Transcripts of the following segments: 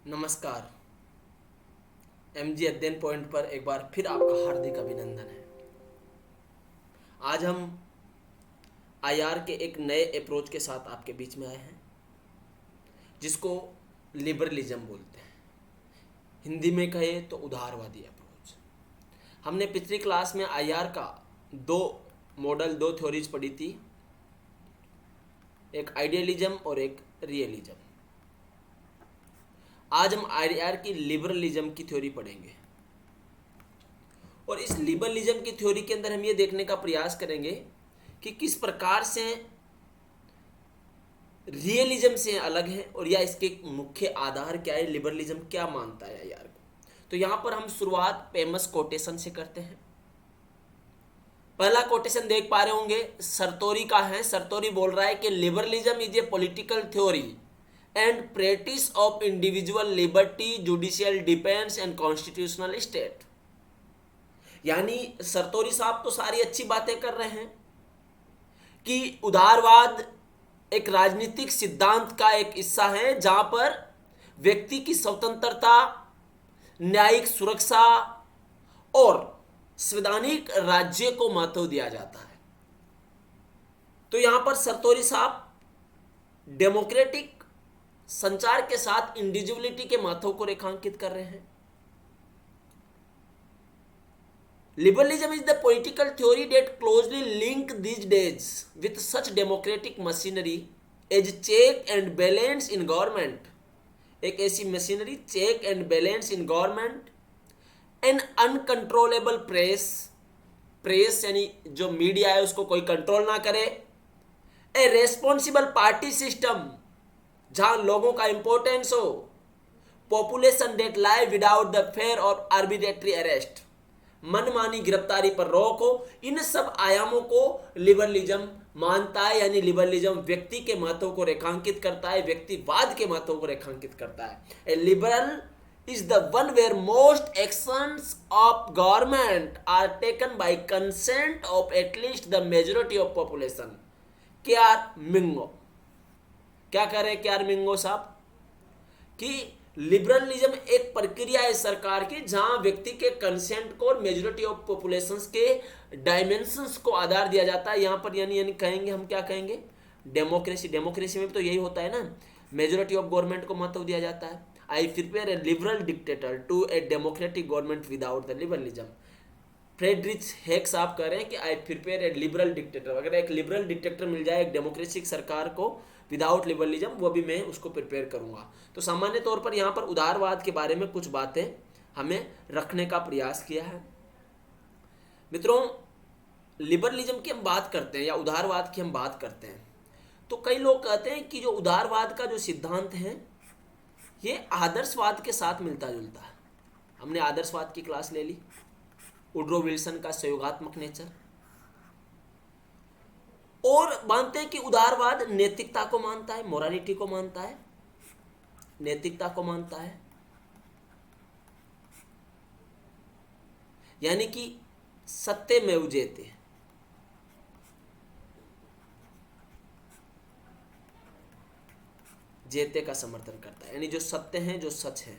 नमस्कार। एमजी अध्ययन पॉइंट पर एक बार फिर आपका हार्दिक अभिनंदन है। आज हम आईआर के एक नए अप्रोच के साथ आपके बीच में आए हैं, जिसको लिबरलिज्म बोलते हैं। हिंदी में कहे तो उदारवादी अप्रोच। हमने पिछली क्लास में आईआर का दो थ्योरीज पढ़ी थी, एक आइडियलिज्म और एक रियलिज्म। आज हम आईआर की लिबरलिज्म की थ्योरी पढ़ेंगे और इस लिबरलिज्म की थ्योरी के अंदर हम ये देखने का प्रयास करेंगे कि किस प्रकार से रियलिज्म से अलग है और या इसके मुख्य आधार क्या है, लिबरलिज्म क्या मानता है आईआर को। तो यहां पर हम शुरुआत फेमस कोटेशन से करते हैं। पहला कोटेशन देख पा रहे होंगे, सरतोरी का है। सरतोरी बोल रहा है कि liberalism is a political theory and practice of individual liberty, judicial defence and constitutional state. यानी सरतोरी साहब तो सारी अच्छी बातें कर रहे हैं कि उदारवाद एक राजनीतिक सिद्धांत का एक हिस्सा है जहां पर व्यक्ति की स्वतंत्रता, न्यायिक सुरक्षा और संवैधानिक राज्य को महत्व दिया जाता है। तो यहां पर सरतोरी साहब डेमोक्रेटिक संचार के साथ इंडिविजुअलिटी के महत्व को रेखांकित कर रहे हैं। Liberalism is the political theory that closely linked these days with such democratic machinery as check and balance in government। एक ऐसी machinery, check and balance in government, an uncontrollable press यानी जो मीडिया है उसको कोई कंट्रोल ना करे, ए responsible party system जहां लोगों का इंपॉर्टेंस हो, population that live without the fear और आर्बिट्रेटरी अरेस्ट, मनमानी गिरफ्तारी पर रोक हो। इन सब आयामों को लिबरलिज्म मानता है। यानी लिबरलिज्म व्यक्ति के महत्व को रेखांकित करता है, व्यक्तिवाद के महत्व को रेखांकित करता है। A liberal is the one where most actions of government are taken by consent of at least the majority of population. K R. Mingo क्या कह रहे हैं के.आर. मिंगो साहब कि लिबरलिज्म एक प्रक्रिया है सरकार की जहां व्यक्ति के कंसेंट को और मेजॉरिटी ऑफ पॉपुलेशंस के डायमेंशंस को आधार दिया जाता है। यहां पर यानी कहेंगे हम क्या कहेंगे, डेमोक्रेसी। डेमोक्रेसी में भी तो यही होता है ना, मेजॉरिटी ऑफ गवर्नमेंट को महत्व दिया जाता है। I prepare a liberal dictator to a democratic government without the liberalism. Friedrich Hayek साहब कह रहे हैं कि I prepare a liberal dictator. अगर एक लिबरल डिक्टेटर मिल जाए एक डेमोक्रेटिक सरकार को विदाउट लिबरलिज्म, वो भी मैं उसको प्रिपेयर करूंगा। तो सामान्य तौर पर यहाँ पर उदारवाद के बारे में कुछ बातें हमें रखने का प्रयास किया है। मित्रों, लिबरलिज्म की हम बात करते हैं या उदारवाद की हम बात करते हैं तो कई लोग कहते हैं कि जो उदारवाद का जो सिद्धांत है ये आदर्शवाद के साथ मिलता जुलता है। हमने आदर्शवाद की क्लास ले ली, वुड्रो विल्सन का सहयोगात्मक नेचर, और मानते हैं कि उदारवाद नैतिकता को मानता है, मोरालिटी को मानता है, नैतिकता को मानता है। यानी कि सत्यमेव जयते, जयते का समर्थन करता है, यानी जो सत्य है, जो सच है।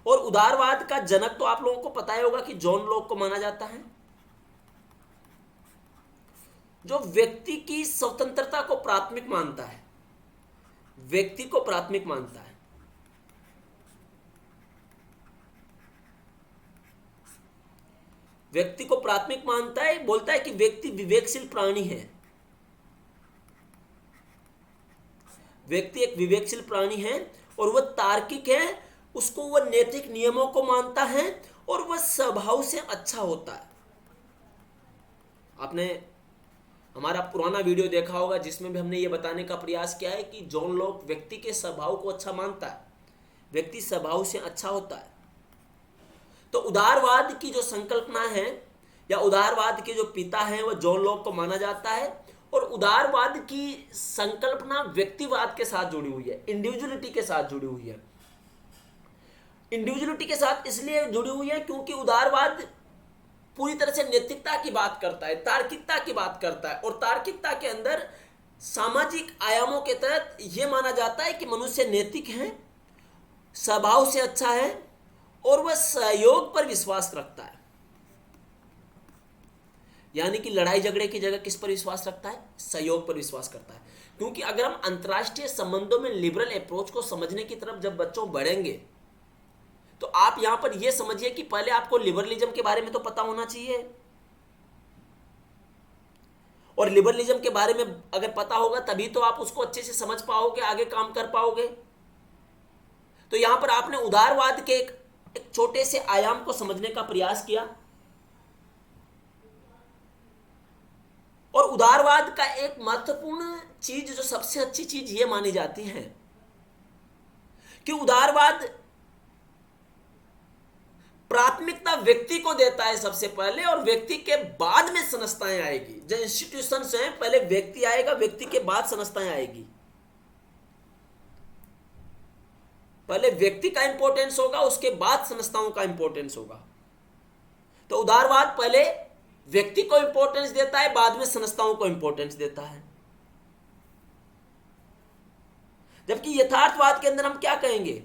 और उदारवाद का जनक तो आप लोगों को पता ही होगा कि जॉन लॉक को माना जाता है, जो व्यक्ति की स्वतंत्रता को प्राथमिक मानता है, व्यक्ति को प्राथमिक मानता है। व्यक्ति को प्राथमिक मानता है, बोलता है कि व्यक्ति विवेकशील प्राणी है। व्यक्ति एक विवेकशील प्राणी है और वह तार्किक है, उसको वह नैतिक नियमों को मानता है और वह स्वभाव से अच्छा होता है। आपने हमारा पुराना वीडियो देखा होगा जिसमें भी हमने ये बताने का प्रयास किया है कि जॉन लॉक व्यक्ति के स्वभाव को अच्छा मानता है, व्यक्ति स्वभाव से अच्छा होता है। तो उदारवाद की जो संकल्पना है या उदारवाद के जो पिता हैं वह जॉन लॉक को माना जाता है। और उदारवाद की संकल्पना व्यक्तिवाद के साथ जुड़ी हुई है, इंडिविजुअलिटी के साथ जुड़ी हुई है। इंडिविजुअलिटी के साथ इसलिए जुड़ी हुई है क्योंकि उदारवाद पूरी तरह से नैतिकता की बात करता है, तार्किकता की बात करता है, और तार्किकता के अंदर सामाजिक आयामों के तहत यह माना जाता है कि मनुष्य नैतिक है, स्वभाव से अच्छा है और वह सहयोग पर विश्वास रखता है। यानी कि लड़ाई झगड़े की जगह किस पर विश्वास रखता है? सहयोग पर विश्वास करता है। क्योंकि अगर हम अंतर्राष्ट्रीय संबंधों में लिबरल अप्रोच को समझने की तरफ जब बच्चों बढ़ेंगे, तो आप यहां पर यह समझिए कि पहले आपको लिबरलिज्म के बारे में तो पता होना चाहिए, और लिबरलिज्म के बारे में अगर पता होगा तभी तो आप उसको अच्छे से समझ पाओगे, आगे काम कर पाओगे। तो यहां पर आपने उदारवाद के एक छोटे से आयाम को समझने का प्रयास किया, और उदारवाद का एक महत्वपूर्ण चीज, जो सबसे अच्छी चीज यह मानी जाती है कि उदारवाद प्राथमिकता व्यक्ति को देता है सबसे पहले, और व्यक्ति के बाद में संस्थाएं आएगी। जो इंस्टीट्यूशंस हैं, पहले व्यक्ति आएगा, व्यक्ति के बाद संस्थाएं आएगी। पहले व्यक्ति का इंपॉर्टेंस होगा, उसके बाद संस्थाओं का इंपॉर्टेंस होगा। तो उदारवाद पहले व्यक्ति को इंपॉर्टेंस देता है, बाद में संस्थाओं को इंपॉर्टेंस देता है। जबकि यथार्थवाद के अंदर हम क्या कहेंगे?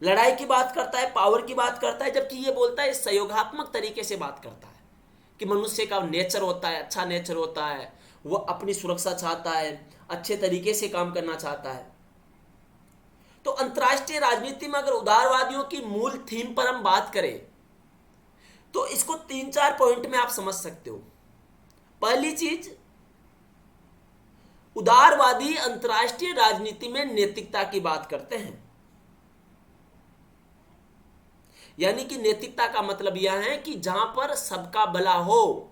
लड़ाई की बात करता है, पावर की बात करता है, जबकि ये बोलता है सहयोगात्मक तरीके से बात करता है कि मनुष्य का नेचर होता है, अच्छा नेचर होता है, वो अपनी सुरक्षा चाहता है, अच्छे तरीके से काम करना चाहता है। तो अंतर्राष्ट्रीय राजनीति में अगर उदारवादियों की मूल थीम पर हम बात करें तो इसको 3-4 पॉइंट में आप समझ सकते हो। पहली चीज, उदारवादी अंतर्राष्ट्रीय राजनीति में नैतिकता की बात करते हैं। यानी कि नैतिकता का मतलब यह है कि जहां पर सबका भला हो,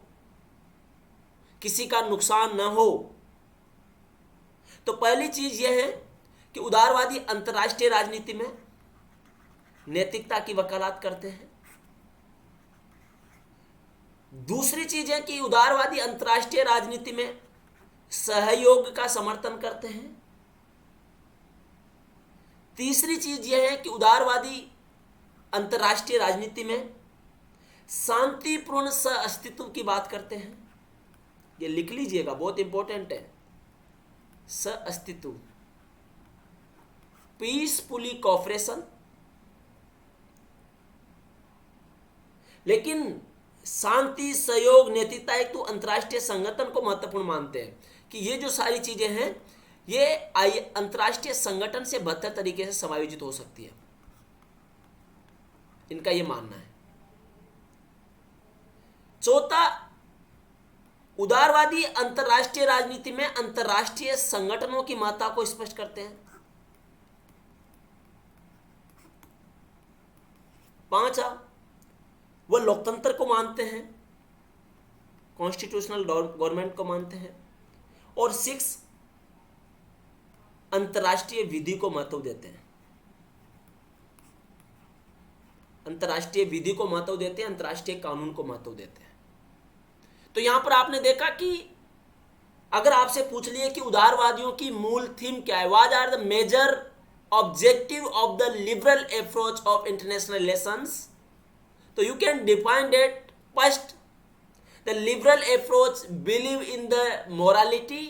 किसी का नुकसान ना हो। तो पहली चीज यह है कि उदारवादी अंतर्राष्ट्रीय राजनीति में नैतिकता की वकालत करते हैं। दूसरी चीज है कि उदारवादी अंतर्राष्ट्रीय राजनीति में सहयोग का समर्थन करते हैं। तीसरी चीज यह है कि उदारवादी अंतर्राष्ट्रीय राजनीति में शांतिपूर्ण सह-अस्तित्व की बात करते हैं। ये लिख लीजिएगा, बहुत इंपॉर्टेंट है। सह-अस्तित्व, पीसफुली कोऑपरेशन। लेकिन शांति, सहयोग, नैतिकता एक तो अंतर्राष्ट्रीय संगठन को महत्वपूर्ण मानते हैं कि ये जो सारी चीजें हैं ये अंतर्राष्ट्रीय संगठन से बेहतर तरीके से समायोजित हो सकती है, इनका ये मानना है। चौथा, उदारवादी अंतर्राष्ट्रीय राजनीति में अंतर्राष्ट्रीय संगठनों की महत्ता को स्पष्ट करते हैं। पांचवा, वह लोकतंत्र को मानते हैं, कॉन्स्टिट्यूशनल गवर्नमेंट को मानते हैं। और 6, अंतर्राष्ट्रीय विधि को महत्व देते हैं। अंतर्राष्ट्रीय विधि को महत्व देते हैं, अंतर्राष्ट्रीय कानून को महत्व देते हैं। तो यहां पर आपने देखा कि अगर आपसे पूछ लिए कि उदारवादियों की मूल थीम क्या है, what are the major objective of the liberal approach of international relations, तो you can define that. First, the liberal approach believe in the morality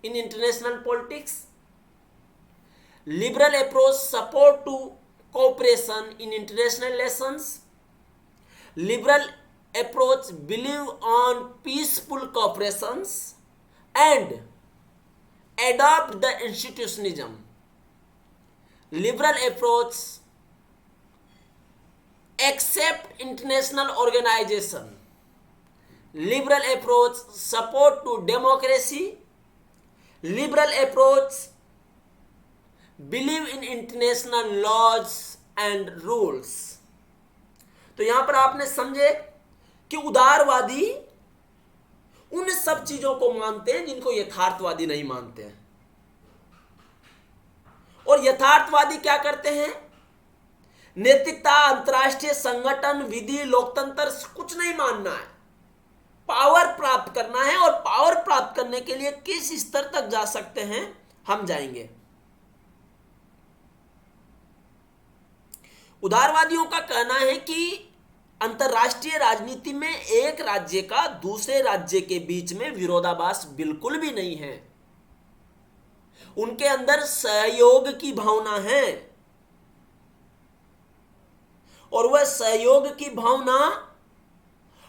in international politics. Liberal approach support to cooperation in international relations. Liberal approach believe on peaceful cooperations and adopt the institutionalism. Liberal approach accept international organization. Liberal approach support to democracy. Liberal approach believe in international laws and rules. तो यहां पर आपने समझे कि उदारवादी उन सब चीजों को मानते हैं जिनको यथार्थवादी नहीं मानते हैं। और यथार्थवादी क्या करते हैं? नैतिकता, अंतर्राष्ट्रीय संगठन, विधि, लोकतंत्र कुछ नहीं मानना है, पावर प्राप्त करना है। और पावर प्राप्त करने के लिए किस स्तर तक जा सकते हैं, हम जाएंगे। उदारवादियों का कहना है कि अंतरराष्ट्रीय राजनीति में एक राज्य का दूसरे राज्य के बीच में विरोधाभास बिल्कुल भी नहीं है। उनके अंदर सहयोग की भावना है और वह सहयोग की भावना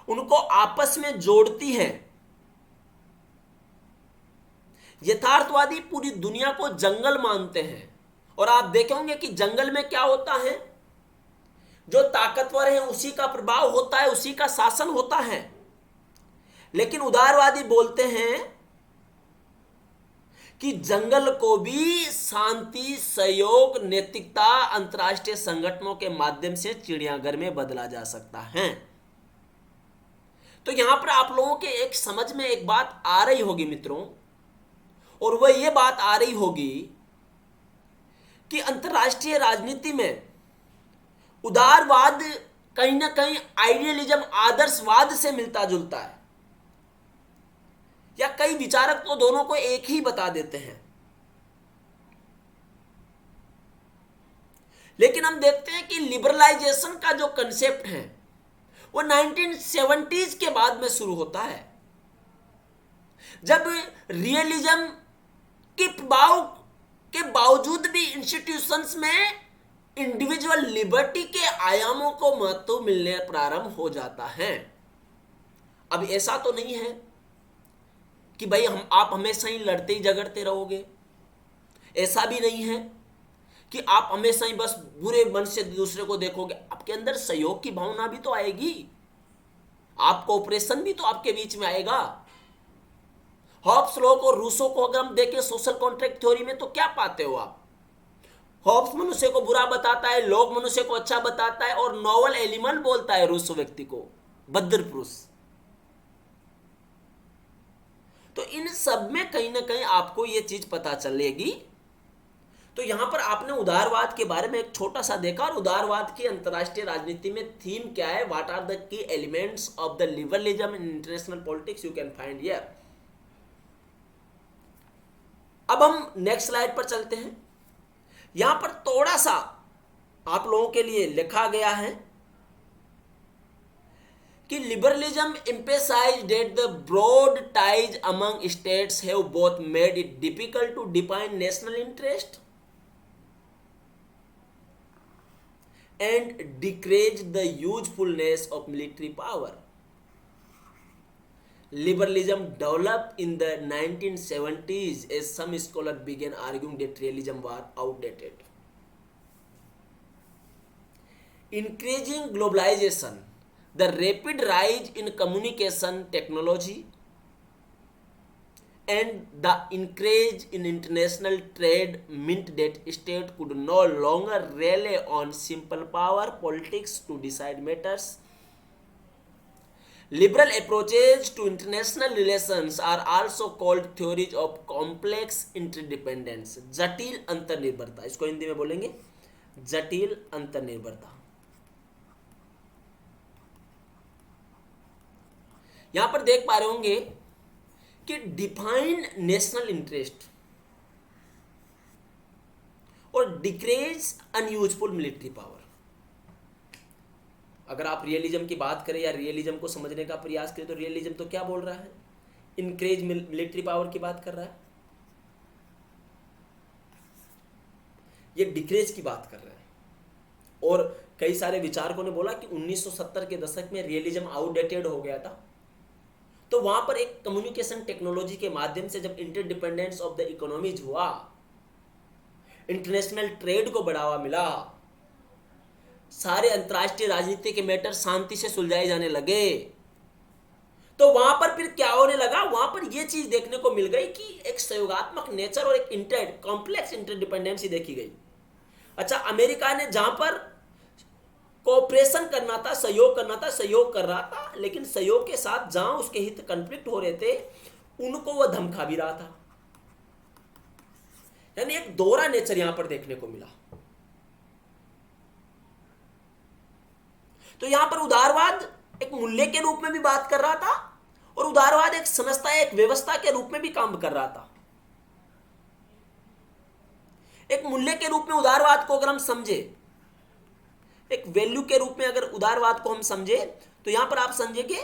उनको आपस में जोड़ती है। यथार्थवादी पूरी दुनिया को जंगल मानते हैं और आप देखेंगे कि जंगल में क्या होता है, जो ताकतवर है उसी का प्रभाव होता है, उसी का शासन होता है। लेकिन उदारवादी बोलते हैं कि जंगल को भी शांति, सहयोग, नैतिकता, अंतर्राष्ट्रीय संगठनों के माध्यम से चिड़ियाघर में बदला जा सकता है। तो यहां पर आप लोगों के एक समझ में एक बात आ रही होगी मित्रों, और वह यह बात आ रही होगी कि अंतर्राष्ट्रीय राजनीति में उदारवाद कहीं ना कहीं आइडियलिज्म, आदर्शवाद से मिलता जुलता है, या कई विचारक तो दोनों को एक ही बता देते हैं। लेकिन हम देखते हैं कि लिबरलाइजेशन का जो कंसेप्ट है वो 1970s के बाद में शुरू होता है, जब रियलिज्म के प्रभाव के बावजूद भी इंस्टीट्यूशंस में इंडिविजुअल लिबर्टी के आयामों को महत्व मिलने प्रारंभ हो जाता है। अब ऐसा तो नहीं है कि भाई आप हमेशा ही लड़ते ही झगड़ते रहोगे, ऐसा भी नहीं है कि आप हमेशा ही बस बुरे मन से दूसरे को देखोगे। आपके अंदर सहयोग की भावना भी तो आएगी, आप कोऑपरेशन भी तो आपके बीच में आएगा। हॉब्स लॉ और रूसो को अगर हम देखें सोशल कॉन्ट्रैक्ट थ्योरी में, तो क्या पाते हो आप? हॉब्स मनुष्य को बुरा बताता है, लॉक मनुष्य को अच्छा बताता है, और नॉवल एलिमन बोलता है रूसो व्यक्ति को बद्र पुरुष। तो इन सब में कहीं ना कहीं आपको यह चीज पता चलेगी। तो यहां पर आपने उदारवाद के बारे में एक छोटा सा देखा, और उदारवाद की अंतरराष्ट्रीय राजनीति में थीम क्या है, what are the key elements of the liberalism in international politics, you can find here. अब हम नेक्स्ट स्लाइड पर चलते हैं। यहां पर थोड़ा सा आप लोगों के लिए लिखा गया है कि liberalism emphasized that the broad ties among states have both made it difficult to define national interest and decreased the usefulness of military power. Liberalism developed in the 1970s as some scholars began arguing that realism was outdated. Increasing globalization, the rapid rise in communication technology, and the increase in international trade meant that states could no longer rely on simple power politics to decide matters. Liberal approaches to international relations are also called theories of complex interdependence, जटिल अंतर्निर्भरता। इसको हिंदी में बोलेंगे जटिल अंतर्निर्भरता। यहां पर देख पा रहे होंगे कि डिफाइन नेशनल इंटरेस्ट और डिक्रीज अनयूजफुल मिलिट्री पावर। अगर आप रियलिज्म की बात करें या रियलिज्म को समझने का प्रयास करें, तो रियलिज्म तो क्या बोल रहा है, इंक्रीज मिलिट्री पावर की बात कर रहा है, ये डिक्रीज की बात कर रहा है। और कई सारे विचारकों ने बोला कि 1970 के दशक में रियलिज्म आउटडेटेड हो गया था, तो वहां पर एक कम्युनिकेशन टेक्नोलॉजी के माध्यम से जब इंटरडिपेंडेंस ऑफ द इकोनॉमीज हुआ, इंटरनेशनल ट्रेड को बढ़ावा मिला, सारे अंतर्राष्ट्रीय राजनीति के मैटर शांति से सुलझाए जाने लगे, तो वहां पर फिर क्या होने लगा, वहां पर यह चीज देखने को मिल गई कि एक सहयोगात्मक नेचर और एक कॉम्प्लेक्स इंटरडिपेंडेंसी देखी गई। अच्छा, अमेरिका ने जहां पर कोऑपरेशन करना था, सहयोग करना था, सहयोग कर रहा था, लेकिन सहयोग के साथ जहां उसके हित कॉन्फ्लिक्ट हो रहे थे उनको वह धमका भी रहा था। यानी एक दोहरा नेचर यहां पर देखने को मिला। तो यहां पर उदारवाद एक मूल्य के रूप में भी बात कर रहा था, और उदारवाद एक संस्था, एक व्यवस्था के रूप में भी काम कर रहा था। एक मूल्य के रूप में उदारवाद को अगर हम समझे, एक वैल्यू के रूप में अगर उदारवाद को हम समझे तो यहां पर आप समझेंगे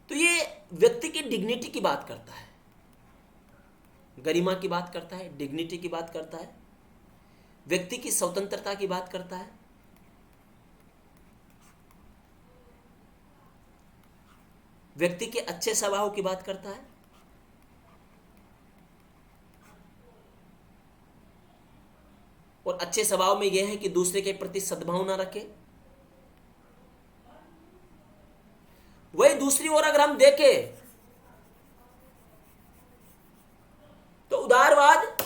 तो ये व्यक्ति की डिग्निटी की बात करता है, गरिमा की बात करता है, डिग्निटी की बात करता है, व्यक्ति की स्वतंत्रता की बात करता है, व्यक्ति के अच्छे स्वभाव की बात करता है, और अच्छे स्वभाव में यह है कि दूसरे के प्रति सद्भावना रखे। वही दूसरी ओर अगर हम देखें तो उदारवाद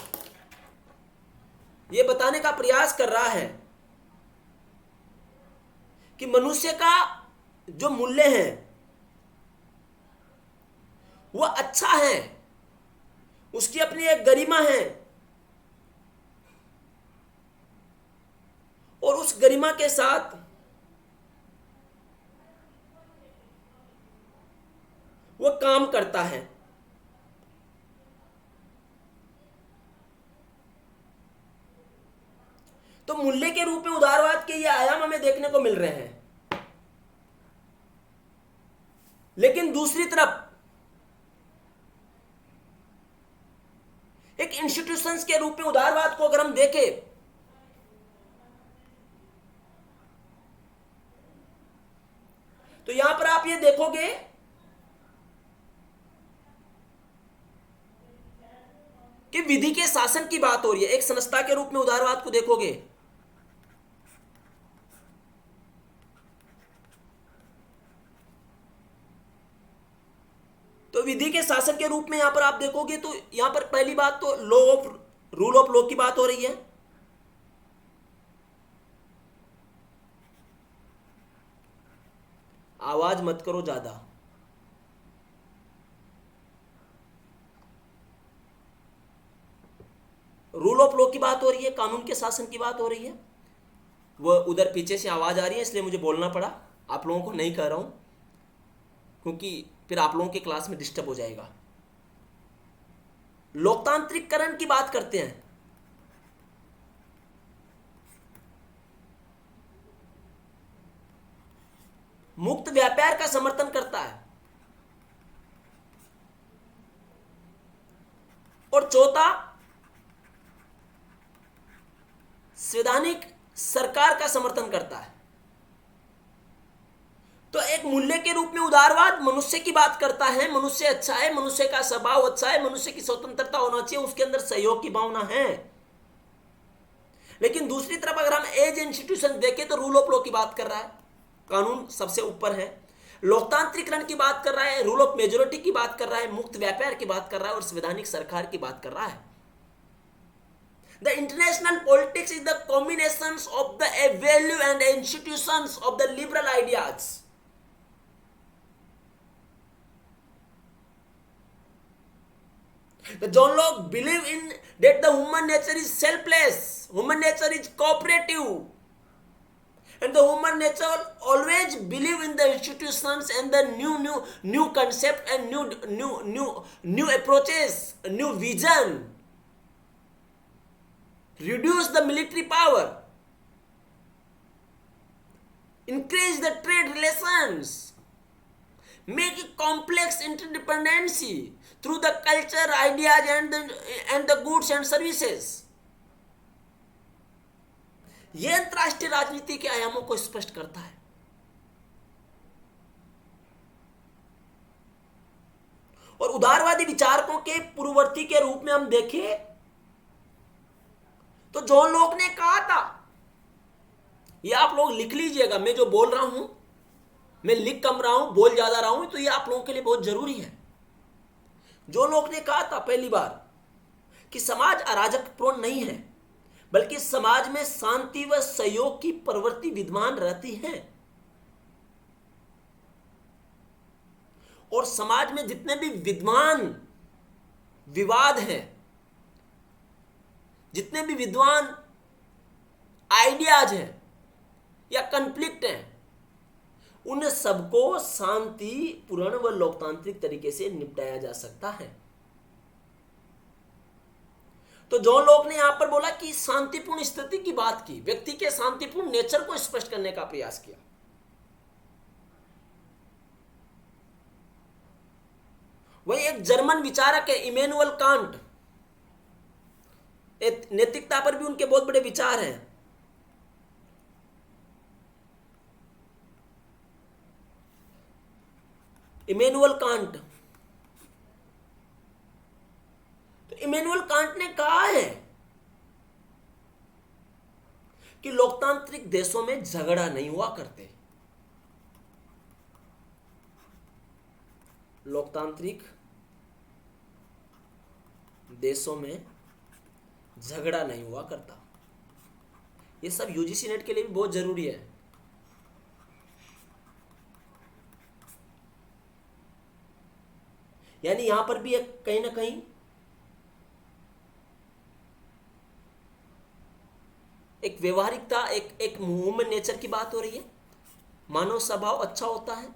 यह बताने का प्रयास कर रहा है कि मनुष्य का जो मूल्य है वह अच्छा है, उसकी अपनी एक गरिमा है, और उस गरिमा के साथ वह काम करता है। तो मूल्य के रूप में उदारवाद के ये आयाम हमें देखने को मिल रहे हैं। लेकिन दूसरी तरफ एक इंस्टीट्यूशंस के रूप में उदारवाद को अगर हम देखें तो यहां पर आप ये देखोगे कि विधि के शासन की बात हो रही है। एक संस्था के रूप में उदारवाद को देखोगे तो विधि के शासन के रूप में यहां पर आप देखोगे तो यहां पर पहली बात तो रूल ऑफ लॉ की बात हो रही है। आवाज मत करो ज्यादा। रूल ऑफ लॉ की बात हो रही है, कानून के शासन की बात हो रही है। वह उधर पीछे से आवाज आ रही है इसलिए मुझे बोलना पड़ा। आप लोगों को नहीं कह रहा हूं क्योंकि फिर आप लोगों के क्लास में डिस्टर्ब हो जाएगा। लोकतांत्रिककरण की बात करते हैं। मुक्त व्यापार का समर्थन करता है। और चौथा संवैधानिक सरकार का समर्थन करता है। तो एक मूल्य के रूप में उदारवाद मनुष्य की बात करता है। मनुष्य अच्छा है, मनुष्य का स्वभाव अच्छा है, मनुष्य की स्वतंत्रता होना चाहिए, उसके अंदर सहयोग की भावना है। लेकिन दूसरी तरफ अगर हम एज इंस्टीट्यूशन देखें तो रूल ऑफ लॉ की बात कर रहा है, कानून सबसे ऊपर है। लोकतांत्रिकरण की बात कर रहा है, रूल ऑफ मेजोरिटी की बात कर रहा है, मुक्त व्यापार की बात कर रहा है और संवैधानिक सरकार की बात कर रहा है। The international politics is the combinations of the value and institutions of the liberal ideas. The John Locke believe in that the human nature is selfless, human nature is cooperative, and the human nature always believe in the institutions and the new concept and new approaches, new vision. Reduce the military power, increase the trade relations, make a complex interdependency through the culture, ideas and the goods and services. यह अंतरराष्ट्रीय राजनीति के आयामों को स्पष्ट करता है। और उदारवादी विचारकों के पूर्ववर्ती के रूप में हम देखें तो जॉन लॉक ने कहा था, ये आप लोग लिख लीजिएगा, मैं जो बोल रहा हूं मैं लिख कम रहा हूं, बोल ज्यादा रहा हूं, तो ये आप लोगों के लिए बहुत जरूरी है। जॉन लॉक ने कहा था पहली बार कि समाज अराजक प्रवण नहीं है, बल्कि समाज में शांति व सहयोग की प्रवृत्ति विद्यमान रहती है। और समाज में जितने भी विद्यमान विवाद हैं, जितने भी विद्वान आइडियाज हैं या कॉन्फ्लिक्ट हैं, उन सबको शांतिपूर्ण व लोकतांत्रिक तरीके से निपटाया जा सकता है। तो जॉन लॉक ने यहां पर बोला कि शांतिपूर्ण स्थिति की बात की, व्यक्ति के शांतिपूर्ण नेचर को स्पष्ट करने का प्रयास किया। वही एक जर्मन विचारक है इमैनुअल कांट, नैतिकता पर भी उनके बहुत बड़े विचार हैं। इमैनुअल कांट, तो इमैनुअल कांट ने कहा है कि लोकतांत्रिक देशों में झगड़ा नहीं हुआ करते। लोकतांत्रिक देशों में झगड़ा नहीं हुआ करता। ये सब यूजीसी नेट के लिए भी बहुत जरूरी है। यानी यहां पर भी एक कहीं ना कहीं एक व्यवहारिकता, एक ह्यूमन नेचर की बात हो रही है। मानव स्वभाव अच्छा होता है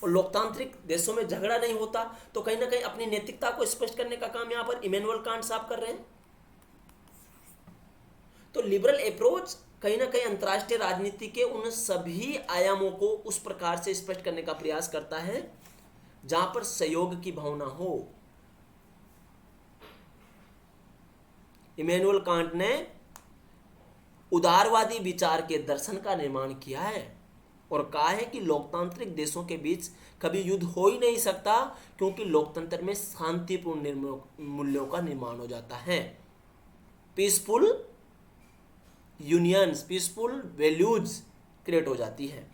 और लोकतांत्रिक देशों में झगड़ा नहीं होता, तो कहीं ना कहीं अपनी नैतिकता को स्पष्ट करने का काम यहां पर इमैनुअल कांट साहब कर रहे हैं। तो लिबरल अप्रोच कहीं ना कहीं अंतर्राष्ट्रीय राजनीति के उन सभी आयामों को उस प्रकार से स्पष्ट करने का प्रयास करता है जहां पर सहयोग की भावना हो। इमैनुअल कांट ने उदारवादी विचार के दर्शन का निर्माण किया है और कहा है कि लोकतांत्रिक देशों के बीच कभी युद्ध हो ही नहीं सकता, क्योंकि लोकतंत्र में शांतिपूर्ण मूल्यों का निर्माण हो जाता है। Peaceful unions, peaceful values create हो जाती है।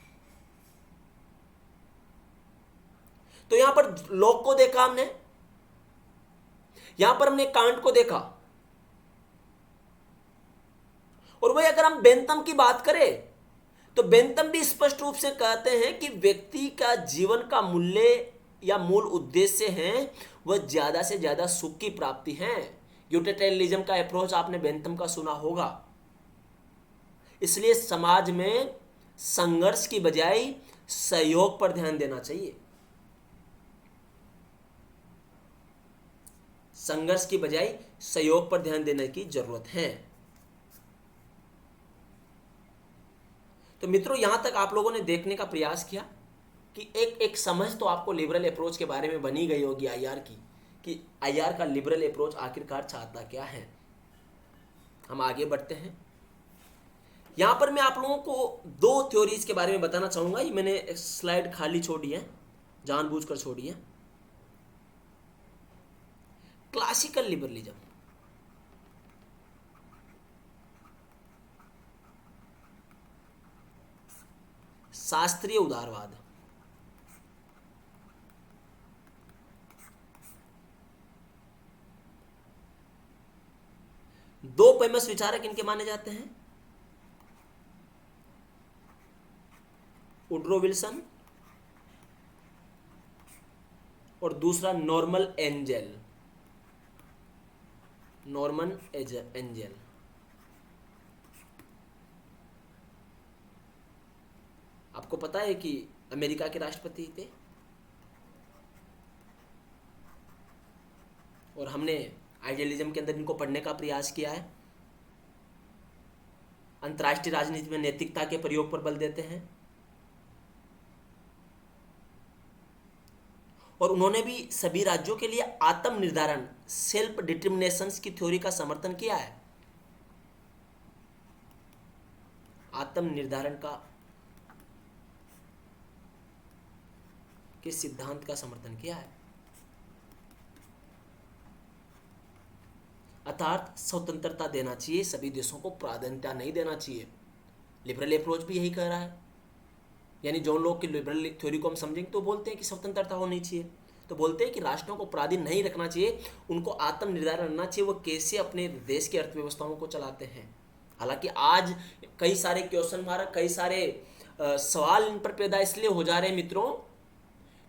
तो यहां पर लॉक को देखा हमने, यहां पर हमने कांट को देखा, और वही अगर हम बेंथम की बात करें तो बेंथम भी स्पष्ट रूप से कहते हैं कि व्यक्ति का जीवन का मूल्य या मूल उद्देश्य है वह ज्यादा से ज्यादा सुख की प्राप्ति है। यूटिलिटेरियनिज्म का अप्रोच आपने बेंथम का सुना होगा। इसलिए समाज में संघर्ष की बजाय सहयोग पर ध्यान देना चाहिए। संघर्ष की बजाय सहयोग पर ध्यान देने की जरूरत है। तो मित्रों, यहां तक आप लोगों ने देखने का प्रयास किया कि एक समझ तो आपको लिबरल अप्रोच के बारे में बनी गई होगी आईआर की, कि आईआर का लिबरल अप्रोच आखिरकार चाहता क्या है। हम आगे बढ़ते हैं। यहां पर मैं आप लोगों को दो थ्योरीज के बारे में बताना चाहूंगा। ये मैंने स्लाइड खाली छोड़ी है, जानबूझकर छोड़ी है। क्लासिकल लिबरलिज्म, शास्त्रीय उदारवाद, दो फेमस विचारक इनके माने जाते हैं, वुड्रो विल्सन और दूसरा नॉर्मन एंजल। नॉर्मन एंजल आपको पता है कि अमेरिका के राष्ट्रपति थे, और हमने आइडियलिज्म के अंदर इनको पढ़ने का प्रयास किया है। अंतर्राष्ट्रीय राजनीति में नैतिकता के प्रयोग पर बल देते हैं, और उन्होंने भी सभी राज्यों के लिए आत्म निर्धारण, सेल्फ डिटर्मिनेशन की थ्योरी का समर्थन किया है। आत्म निर्धारण के सिद्धांत का समर्थन किया है। अर्थात स्वतंत्रता देना चाहिए, सभी देशों को प्राधान्यता नहीं देना चाहिए। लिबरल अप्रोच भी यही कह रहा है। यानी जो लोग की लिबरल थ्योरी को हम समझेंगे तो बोलते हैं कि स्वतंत्रता होनी चाहिए, तो बोलते हैं कि राष्ट्रों को पराधीन नहीं रखना चाहिए, उनको आत्म निर्धारण करना चाहिए, वो कैसे अपने देश की अर्थव्यवस्थाओं को चलाते हैं। हालांकि आज कई सारे क्वेश्चन मार्क, कई सारे सवाल इन पर पैदा इसलिए हो जा रहे हैं मित्रों,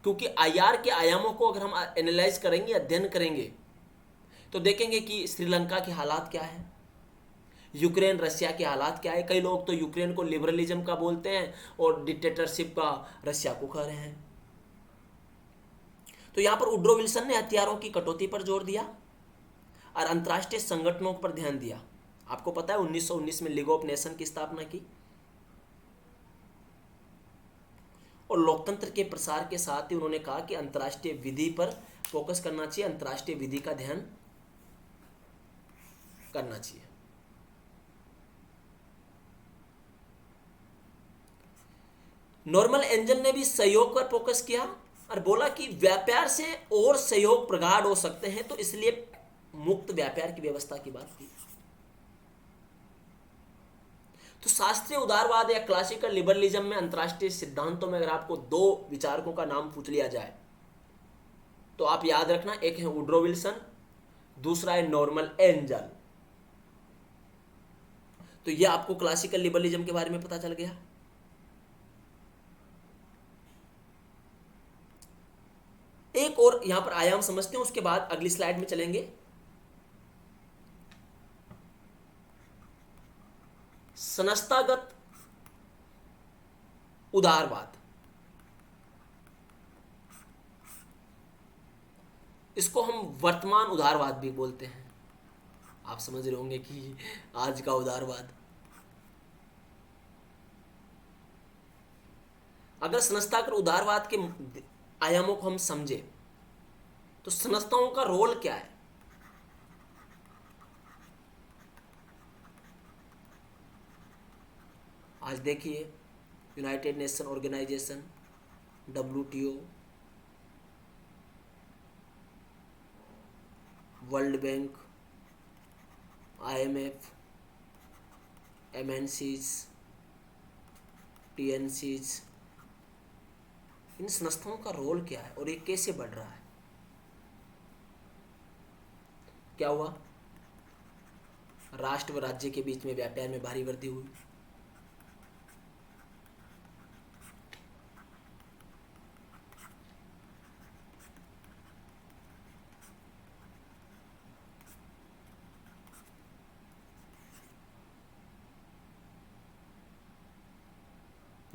क्योंकि आईआर के आयामों को अगर हम एनालाइज करेंगे, अध्ययन करेंगे, तो देखेंगे कि श्रीलंका के हालात क्या है, यूक्रेन रशिया के हालात क्या है। कई लोग तो यूक्रेन को लिबरलिज्म का बोलते हैं और डिक्टेटरशिप का रशिया को कह रहे हैं। तो यहां पर वुड्रो विल्सन ने हथियारों की कटौती पर जोर दिया। और अंतर्राष्ट्रीय संगठनों पर ध्यान दिया। आपको पता है 1919 में लीग ऑफ नेशन की स्थापना की, और लोकतंत्र के प्रसार के साथ ही उन्होंने कहा कि अंतर्राष्ट्रीय विधि पर फोकस करना चाहिए, अंतर्राष्ट्रीय विधि का ध्यान करना चाहिए। नॉर्मन एंजल ने भी सहयोग पर फोकस किया और बोला कि व्यापार से और सहयोग प्रगाढ़ हो सकते हैं, तो इसलिए मुक्त व्यापार की व्यवस्था की बात की। तो शास्त्रीय उदारवाद या क्लासिकल लिबरलिज्म में अंतर्राष्ट्रीय सिद्धांतों में अगर आपको दो विचारकों का नाम पूछ लिया जाए तो आप याद रखना, एक है वुड्रो विल्सन, दूसरा है नॉर्मन एंजल। तो यह आपको क्लासिकल लिबरलिज्म के बारे में पता चल गया। एक और यहां पर आयाम समझते हैं, उसके बाद अगली स्लाइड में चलेंगे। संस्थागत उदारवाद, इसको हम वर्तमान उदारवाद भी बोलते हैं। आप समझ रहे होंगे कि आज का उदारवाद, अगर संस्थागत उदारवाद के आयामों को हम समझे तो संस्थाओं का रोल क्या है। आज देखिए United Nation Organization, WTO, world bank, IMF, MNCs, TNCs, इन संस्थाओं का रोल क्या है और ये कैसे बढ़ रहा है। क्या हुआ, राष्ट्र व राज्य के बीच में व्यापार में भारी वृद्धि हुई।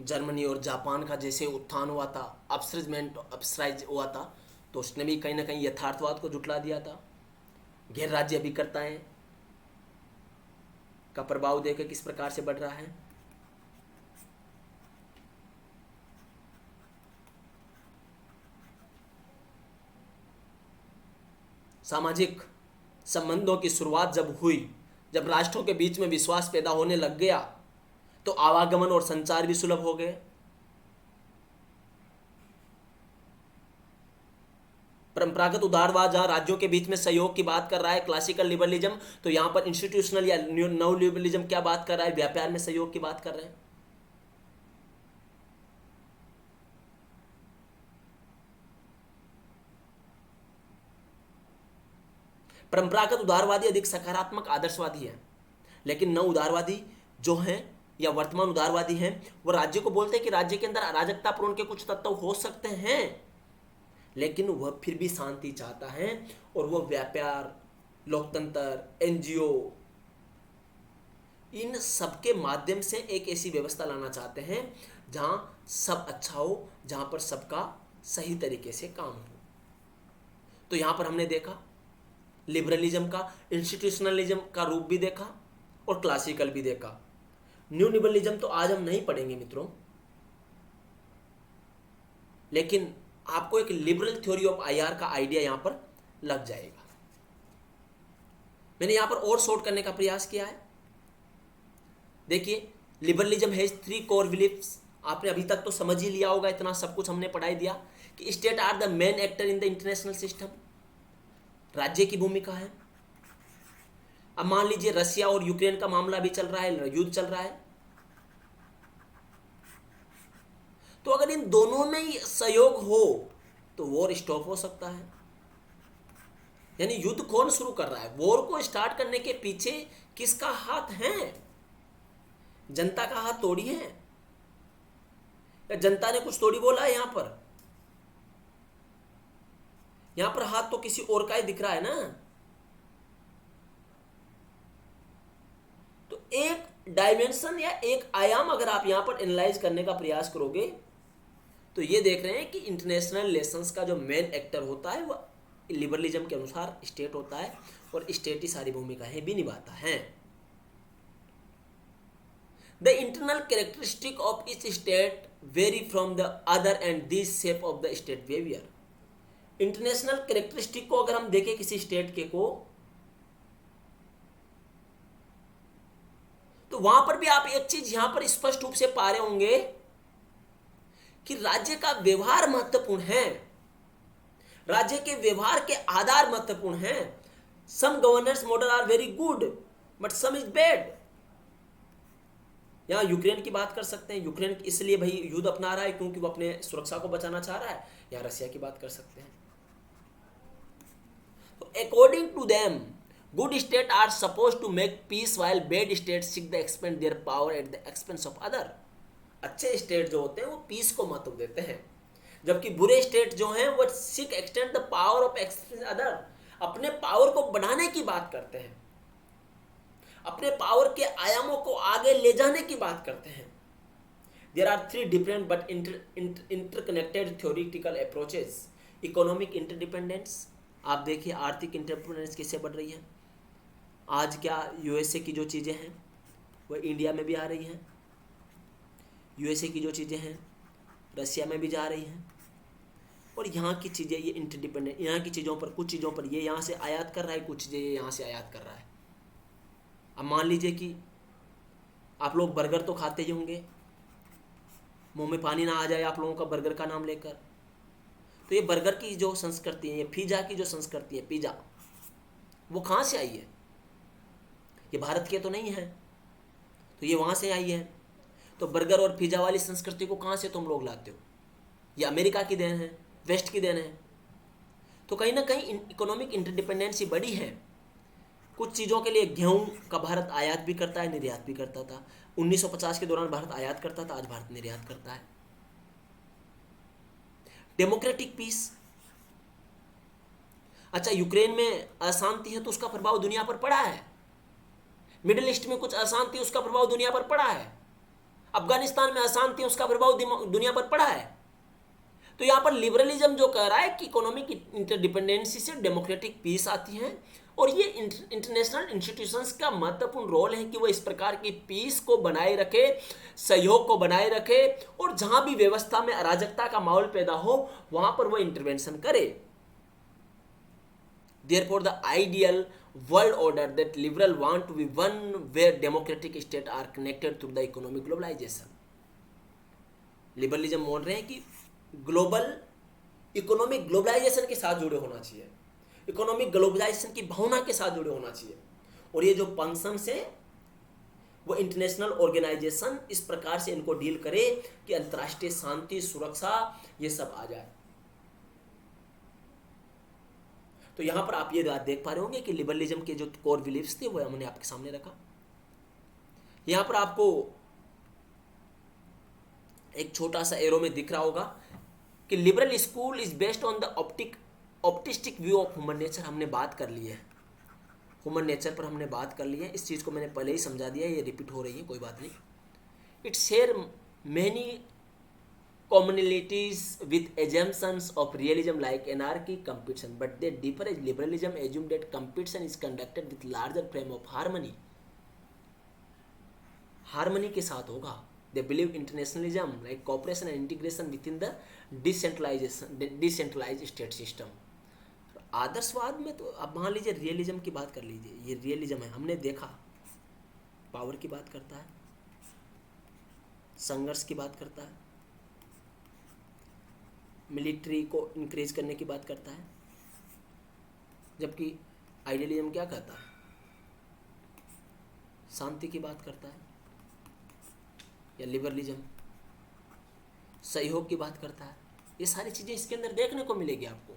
जर्मनी और जापान का जैसे उत्थान हुआ था, अपसराइज हुआ था, तो उसने भी कहीं ना कहीं यथार्थवाद को जुटला दिया था। गैर राज्य अभिकर्ताएं का प्रभाव देखकर किस प्रकार से बढ़ रहा है। सामाजिक संबंधों की शुरुआत जब हुई, जब राष्ट्रों के बीच में विश्वास पैदा होने लग गया, तो आवागमन और संचार भी सुलभ हो गए। परंपरागत उदारवाद जहां राज्यों के बीच में सहयोग की बात कर रहा है, क्लासिकल लिबरलिज्म तो यहां पर इंस्टीट्यूशनल या नव लिबरलिज्म क्या बात कर रहा है, व्यापार में सहयोग की बात कर रहे हैं। परंपरागत उदारवादी अधिक सकारात्मक आदर्शवादी है, लेकिन नव उदारवादी जो हैं या वर्तमान उदारवादी हैं, वो राज्य को बोलते हैं कि राज्य के अंदर अराजकतापूर्ण के कुछ तत्व हो सकते हैं, लेकिन वह फिर भी शांति चाहता है और वह व्यापार, लोकतंत्र, NGO, इन सबके माध्यम से एक ऐसी व्यवस्था लाना चाहते हैं जहां सब अच्छा हो, जहां पर सबका सही तरीके से काम हो। तो यहां पर हमने देखा लिबरलिज्म का इंस्टीट्यूशनलिज्म का रूप भी देखा और क्लासिकल भी देखा। न्यू लिबरलिज्म तो आज हम नहीं पढ़ेंगे मित्रों, लेकिन आपको एक लिबरल थ्योरी ऑफ IR का आइडिया यहां पर लग जाएगा। मैंने यहां पर और शॉर्ट करने का प्रयास किया है। देखिए, लिबरलिज्म हैज 3 कोर बिलीफ्स। आपने अभी तक तो समझ ही लिया होगा, इतना सब कुछ हमने पढ़ाई दिया कि state are the main actor in the international system, राज्य की भूमिका है। अब मान लीजिए रशिया और यूक्रेन का मामला भी चल रहा है, युद्ध चल रहा है, तो अगर इन दोनों में ही सहयोग हो तो वॉर स्टॉप हो सकता है। यानी युद्ध कौन शुरू कर रहा है, वॉर को स्टार्ट करने के पीछे किसका हाथ है? जनता का हाथ थोड़ी है, या जनता ने कुछ थोड़ी बोला है। यहां पर हाथ तो किसी और का ही दिख रहा है ना। तो एक डायमेंशन या एक आयाम अगर आप यहां पर एनालाइज करने का प्रयास करोगे तो ये देख रहे हैं कि इंटरनेशनल रिलेशंस का जो मेन एक्टर होता है वह लिबरलिज्म के अनुसार स्टेट होता है और स्टेट ही सारी भूमिकाएं भी निभाता है। The internal characteristic of each state very from the other and this shape of the state behaviour. International characteristic को अगर हम देखें किसी स्टेट के को, तो वहां पर भी आप एक चीज यहां पर स्पष्ट रूप से पा रहे होंगे कि राज्य का व्यवहार महत्वपूर्ण है, राज्य के व्यवहार के आधार महत्वपूर्ण हैं। Some governance model are very good but some is bad. यहां यूक्रेन की बात कर सकते हैं, यूक्रेन इसलिए भाई युद्ध अपना रहा है क्योंकि वो अपने सुरक्षा को बचाना चाह रहा है। या रसिया की बात कर सकते हैं। तो according to them good state are suppose to make peace while bad state seek the expend their power at the expense of other. अच्छे स्टेट जो होते हैं वो पीस को महत्व देते हैं, जबकि बुरे स्टेट जो हैं वो seek extend the power of expense other, अपने पावर को बढ़ाने की बात करते हैं, अपने पावर के आयामों को आगे ले जाने की बात करते हैं। There are three different but interconnected theoretical approaches. Economic interdependence, आप देखिए आर्थिक इंटरडिपेंडेंस किससे बढ़ रही है। आज क्या यूएसए की जो चीज़ें हैं वो इंडिया में भी आ रही हैं, यूएसए की जो चीज़ें हैं रसिया में भी जा रही हैं, और यहाँ की चीज़ें ये इंटरडिपेंडेंट, यहाँ की चीज़ों पर कुछ चीज़ों पर ये यहाँ से आयात कर रहा है, कुछ चीज़ें ये यहाँ से आयात कर रहा है। अब मान लीजिए कि आप लोग बर्गर तो खाते ही होंगे, मुंह में पानी ना आ जाए आप लोगों का बर्गर का नाम लेकर। तो ये बर्गर की जो संस्कृति है, ये पिज़्ज़ा की जो संस्कृति है, पिज़्ज़ा वो कहाँ से आई है? ये भारत के तो नहीं है, तो ये वहाँ से आई है। तो बर्गर और पिज़्ज़ा वाली संस्कृति को कहाँ से तुम लोग लाते हो? ये अमेरिका की देन है, वेस्ट की देन है। तो कहीं ना कहीं इकोनॉमिक इंटरडिपेंडेंसी बड़ी है। कुछ चीज़ों के लिए गेहूं का भारत आयात भी करता है, निर्यात भी करता था। 1950 के दौरान भारत आयात करता था, आज भारत निर्यात करता है। डेमोक्रेटिक पीस, अच्छा यूक्रेन में अशांति है तो उसका प्रभाव दुनिया पर पड़ा है, मिडिल ईस्ट में कुछ अशांति उसका प्रभाव दुनिया पर पड़ा है, अफगानिस्तान में अशांति उसका प्रभाव दुनिया पर पड़ा है। तो यहाँ पर लिबरलिज्म जो कह रहा है कि इकोनॉमिक इंटरडिपेंडेंसी से डेमोक्रेटिक पीस आती है, और ये इंटरनेशनल इंस्टीट्यूशंस का महत्वपूर्ण रोल है कि वो इस प्रकार की पीस को बनाए रखे, सहयोग को बनाए रखे, और जहां भी व्यवस्था में अराजकता का माहौल पैदा हो वहां पर वो इंटरवेंशन करे। Therefore, the ideal world order that liberal want to be one where democratic states are connected through the economic globalization. Liberalism बोल रहे हैं कि ग्लोबल इकोनॉमिक ग्लोबलाइजेशन के साथ जुड़े होना चाहिए, इकोनॉमिक ग्लोबलाइजेशन की भावना के साथ जुड़े होना चाहिए, और ये जो फंक्शंस है वो इंटरनेशनल ऑर्गेनाइजेशन इस प्रकार से इनको डील करे कि अंतर्राष्ट्रीय शांति, सुरक्षा ये सब आ जाए। तो यहां पर आप ये बात देख पा रहे होंगे कि लिबरलिज्म के जो कोर बिलीफ्स थे वो हमने आपके सामने रखा। यहां पर आपको एक छोटा सा एरो में दिख रहा होगा कि liberal school is based on the optimistic view of human nature. हमने बात कर ली है, ह्यूमन नेचर पर हमने बात कर ली है। इस चीज़ को मैंने पहले ही समझा दिया, ये रिपीट हो रही है, कोई बात नहीं। It share many commonalities with assumptions of realism like anarchy, competition, but they differ as liberalism assume that competition is conducted with larger frame of harmony के साथ होगा। they believe internationalism like cooperation and integration within the decentralized state system। आदर्शवाद में तो अब मान लीजिए realism की बात कर लीजिए, ये रियलिज्म है, हमने देखा पावर की बात करता है, संघर्ष की बात करता है, मिलिट्री को इंक्रीज करने की बात करता है, जबकि आइडियलिज्म क्या कहता है? शांति की बात करता है। या लिबरलिज्म सहयोग की बात करता है। ये सारी चीज़ें इसके अंदर देखने को मिलेगी आपको।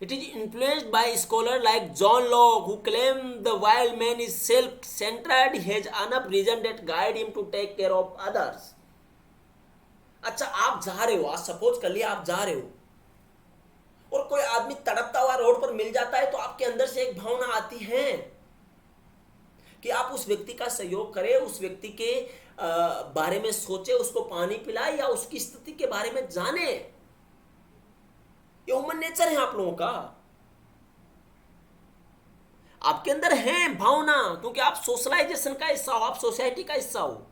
It is influenced by scholar like John Locke who claim the wild man is self centred, has enough reason that guide him to take care of others. अच्छा, आप जा रहे हो, आज सपोज कर लिया आप जा रहे हो और कोई आदमी तड़पता हुआ रोड पर मिल जाता है, तो आपके अंदर से एक भावना आती है कि आप उस व्यक्ति का सहयोग करें, उस व्यक्ति के बारे में सोचे, उसको पानी पिलाए या उसकी स्थिति के बारे में जाने। ये ह्यूमन नेचर है आप लोगों का। आपके अंदर है भावना, क्योंकि आप सोशलाइजेशन का हिस्सा हो, आप सोसाइटी का हिस्सा हो।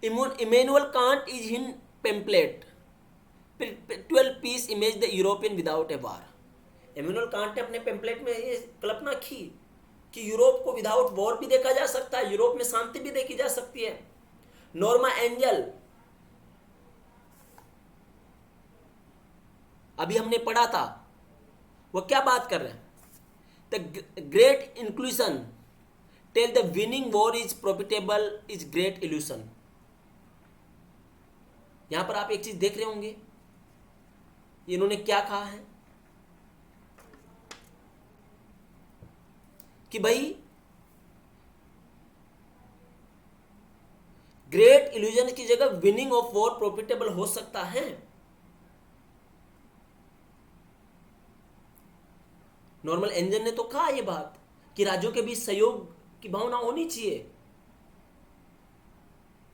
Immanuel Kant is in pamphlet 12 peace image the European without a war. Immanuel Kant ने अपने पेम्पलेट में ये कल्पना की कि यूरोप को विदाउट वॉर भी देखा जा सकता है, यूरोप में शांति भी देखी जा सकती है। नॉर्मा एंजल, अभी हमने पढ़ा था, वो क्या बात कर रहे हैं? The great inclusion tell the winning war is profitable is great illusion. यहां पर आप एक चीज देख रहे होंगे, इन्होंने क्या कहा है कि भाई ग्रेट इल्यूजन की जगह विनिंग ऑफ वॉर प्रॉफिटेबल हो सकता है। नॉर्मल एंजन ने तो कहा यह बात कि राज्यों के बीच सहयोग की भावना होनी चाहिए,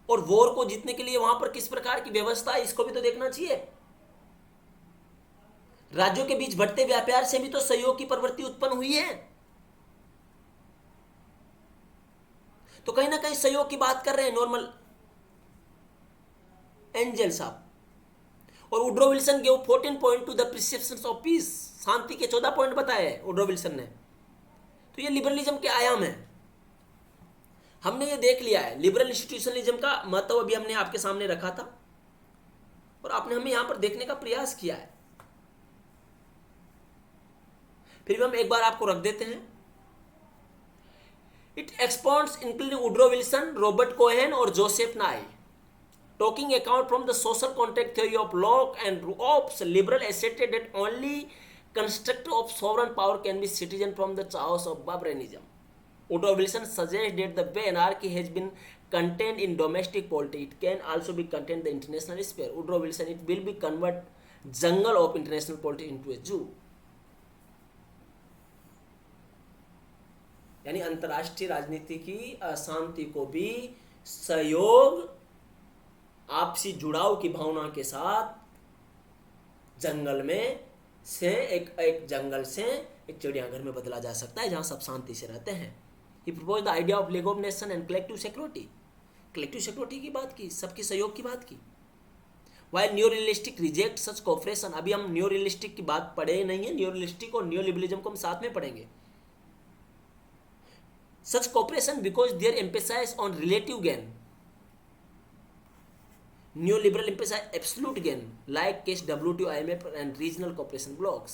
और वॉर को जीतने के लिए वहां पर किस प्रकार की व्यवस्था है इसको भी तो देखना चाहिए। राज्यों के बीच बढ़ते व्यापार से भी तो सहयोग की प्रवृत्ति उत्पन्न हुई है। तो कहीं ना कहीं सहयोग की बात कर रहे हैं नॉर्मल एंजल साहब। और Woodrow Wilson gave 14 point to the perceptions of peace, शांति के 14 पॉइंट बताए वुड्रो विल्सन ने। तो ये लिबरलिज्म के आयाम है। हमने ये देख लिया है लिबरल इंस्टीट्यूशनलिज्म का महत्व, अभी हमने आपके सामने रखा था और आपने हमें यहां पर देखने का प्रयास किया है। फिर भी हम एक बार आपको रख देते हैं। It experts including Woodrow Wilson, Robert Cohen और जोसेफ नाई talking account from the social contract theory of Locke and Hobbes, liberal asserted that only construct of sovereign power can be citizen from the chaos of barbarianism. Woodrow Wilson suggests that the way anarchy has been contained in domestic politics, it can also be contained in the international sphere. Woodrow Wilson, it will be convert jungle of international politics into a zoo. यानी अंतर्राष्ट्रीय राजनीति की अशांति को भी सहयोग, आपसी जुड़ाव की भावना के साथ जंगल में से एक जंगल से एक चिड़ियाघर में बदला जा सकता है जहां सब शांति से रहते हैं। He propose the idea of League of Nation and collective security, collective security की बात की, सबकी सहयोग की बात की। While neo realistic reject such cooperation, अभी हम न्यू रियलिस्टिक की बात पढ़े नहीं है, न्यू रियलिस्टिक और न्यू लिबरलिज्म को हम साथ में पढ़ेंगे। Such cooperation because their emphasise on relative gain, neoliberal emphasize absolute gain like case WTO, IMF and regional cooperation blocks.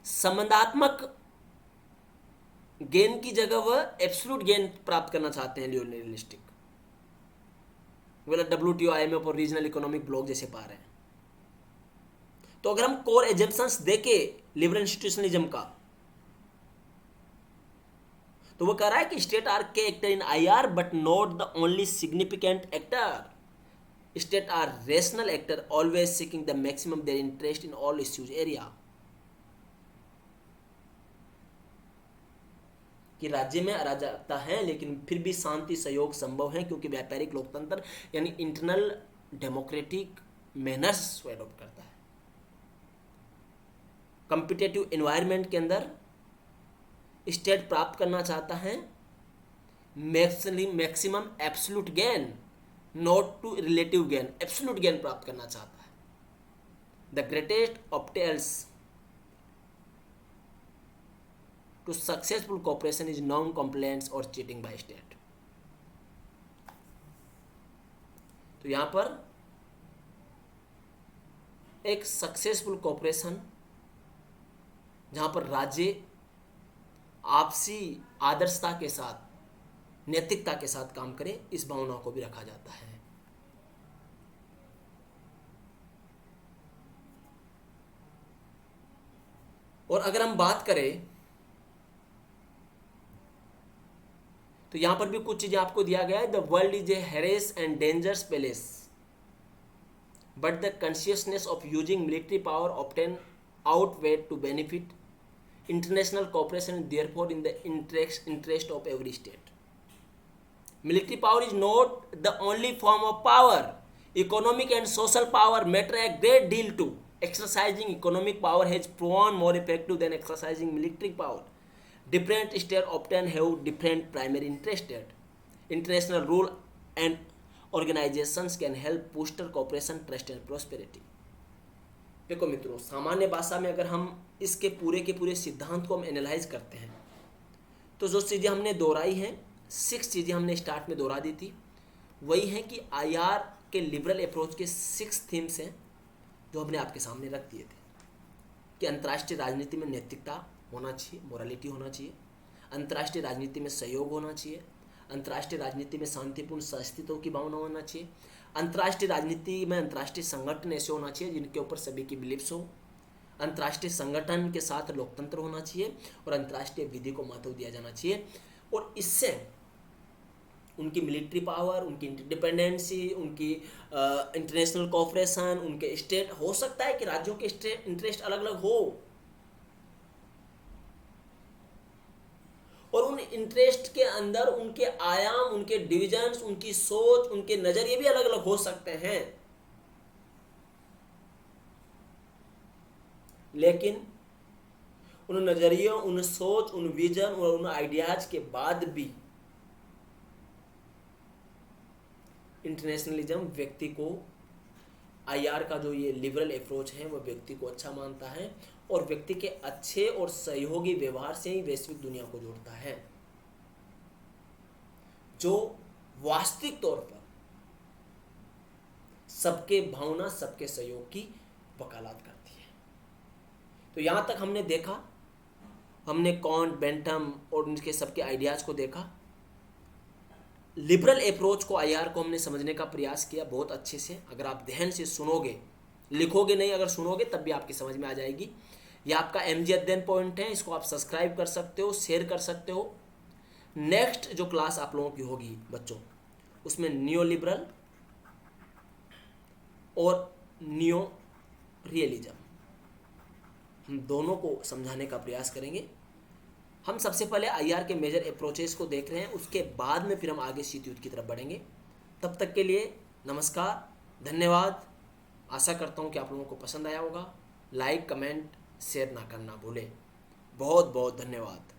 संबंधात्मक गेन की जगह वह एब्सोल्यूट गेन प्राप्त करना चाहते हैं नियोलिबरलिस्टिक, मतलब WTO, IMF और रीजनल इकोनॉमिक ब्लॉक जैसे पा रहे हैं। तो अगर हम कोर एजम्पशंस देके लिबरल इंस्टीट्यूशनलिज्म का, तो वो कह रहा है कि state are key actor in IR but not the only significant actor. State are rational actor always seeking the maximum their interest in all issues area. कि राज्य में अराजकता है लेकिन फिर भी शांति सहयोग संभव है, क्योंकि व्यापारिक लोकतंत्र यानी इंटरनल डेमोक्रेटिक मैनर्स को एडॉप्ट करता है। कॉम्पिटिटिव एनवायरनमेंट के अंदर स्टेट प्राप्त करना चाहता है maximum absolute gain, not to relative gain, absolute gain प्राप्त करना चाहता है। The greatest obstacles to successful cooperation is non complaints और चीटिंग बाय स्टेट। तो यहां पर एक सक्सेसफुल कोऑपरेशन जहां पर राज्य आपसी आदर्शता के साथ, नैतिकता के साथ काम करे, इस भावना को भी रखा जाता है। और अगर हम बात करें तो यहां पर भी कुछ चीजें आपको दिया गया है। The world is a harsh and dangerous place but the consciousness of using military power obtain outweigh to benefit international cooperation is therefore in the interest of every state. Military power is not the only form of power. Economic and social power matter a great deal too. Exercising economic power has proven more effective than exercising military power. Different states often have different primary interest. International rule and organizations can help foster cooperation, trust and prosperity. देखो मित्रों, सामान्य भाषा में अगर हम इसके पूरे के पूरे सिद्धांत को हम एनालाइज करते हैं तो जो चीज़ें हमने दोहराई हैं, 6 चीज़ें हमने स्टार्ट में दोहरा दी थी, वही हैं कि IR के लिबरल अप्रोच के 6 थीम्स हैं जो हमने आपके सामने रख दिए थे कि अंतर्राष्ट्रीय राजनीति में नैतिकता होना चाहिए, मोरालिटी होना चाहिए, अंतर्राष्ट्रीय राजनीति में सहयोग होना चाहिए, अंतर्राष्ट्रीय राजनीति में शांतिपूर्ण अस्तित्व की भावना होना चाहिए, अंतर्राष्ट्रीय राजनीति में अंतर्राष्ट्रीय संगठन ऐसे होना चाहिए जिनके ऊपर सभी की बिलीफ्स हो, अंतर्राष्ट्रीय संगठन के साथ लोकतंत्र होना चाहिए और अंतर्राष्ट्रीय विधि को महत्व दिया जाना चाहिए। और इससे उनकी मिलिट्री पावर, उनकी इंडिपेंडेंसी, उनकी इंटरनेशनल कोऑपरेशन, उनके स्टेट, हो सकता है कि राज्यों के स्टेट इंटरेस्ट अलग अलग हो और उन इंटरेस्ट के अंदर उनके आयाम, उनके डिविजन्स, उनकी सोच, उनके नजरिए भी अलग अलग हो सकते हैं, लेकिन उन नजरियों, उन सोच, उन विजन और उन आइडियाज के बाद भी इंटरनेशनलिज्म व्यक्ति को, IR का जो ये लिबरल अप्रोच है वो व्यक्ति को अच्छा मानता है और व्यक्ति के अच्छे और सहयोगी व्यवहार से ही वैश्विक दुनिया को जोड़ता है, जो वास्तविक तौर पर सबके भावना, सबके सहयोग की वकालत करती है। तो यहां तक हमने देखा, हमने कॉन्ट, बेंटम और उनके सबके आइडियाज को देखा, लिबरल अप्रोच को, IR को हमने समझने का प्रयास किया बहुत अच्छे से। अगर आप ध्यान से सुनोगे, लिखोगे नहीं, अगर सुनोगे तब भी आपकी समझ में आ जाएगी। यह आपका MG अध्ययन पॉइंट है, इसको आप सब्सक्राइब कर सकते हो, शेयर कर सकते हो। नेक्स्ट जो क्लास आप लोगों की होगी बच्चों, उसमें नियो लिबरल और नियो रियलिज्म, हम दोनों को समझाने का प्रयास करेंगे। हम सबसे पहले IR के मेजर अप्रोचेस को देख रहे हैं, उसके बाद में फिर हम आगे शीत युद्ध की तरफ बढ़ेंगे। तब तक के लिए नमस्कार, धन्यवाद। आशा करता हूँ कि आप लोगों को पसंद आया होगा। लाइक, कमेंट, शेयर ना करना भूलें। बहुत बहुत धन्यवाद।